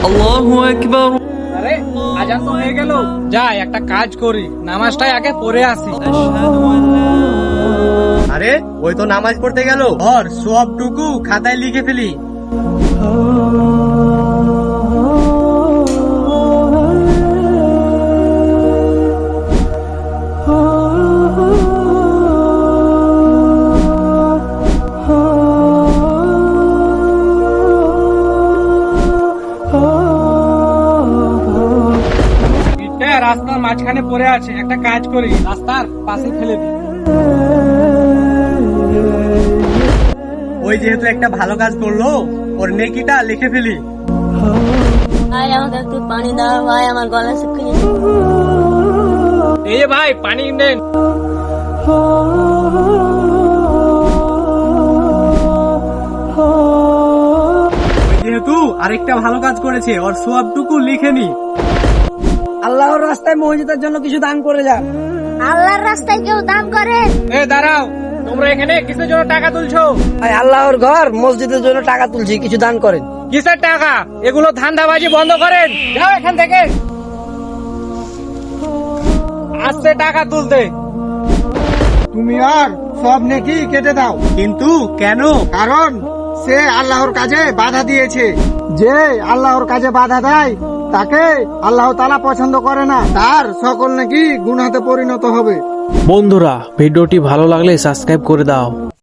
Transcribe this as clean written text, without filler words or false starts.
আল্লাহু আকবার। আরে আজান তো হয়ে গেল, যাই একটা কাজ করি, নামাজটাই আগে পড়ে আসি। আশহাদু আল্লা। আরে ওই তো নামাজ পড়তে গেল, ধর সবটুকু খাতায় লিখে ফেলি। এটা রাস্তার মাঝখানে পড়ে আছে, একটা কাজ করি, রাস্তার পাশে ফেলে দিই। ওই যেহেতু একটা ভালো কাজ করলো, ওর নেকিটা লিখে ফেলি। ভাই আমাকে একটু পানি দাও ভাই, আমার গলা শুকিয়ে গেছে। এই যে ভাই পানি নেন। ওই যেহেতু আরেকটা ভালো কাজ করেছে, ওর সবটুকু লিখে নি। আল্লাহর রাস্তায় মসজিদের জন্য কিছু দান করে যান। আল্লাহর রাস্তায় কেউ দান করে? এ দাঁড়াও, তোমরা এখানে কিসের জন্য টাকা তুলছো? ভাই আল্লাহর ঘর, মসজিদের জন্য টাকা তুলছি, কিছু দান করেন। কিসের টাকা? এগুলো ধান্দাবাজি বন্ধ করেন, যাও এখান থেকে। আসছে টাকা তুলতে। তুমি আর সব নেকি কেটে দাও, কিন্তু কেন? কারণ সে আল্লাহর কাজে বাধা দিয়েছে। যে আল্লাহর কাজে বাধা দেয় তাকে আল্লাহ তাআলা পছন্দ করে না, তার সকল নাকি গুনাহতে পরিণত হবে। বন্ধুরা, ভিডিওটি ভালো লাগলে সাবস্ক্রাইব করে দাও।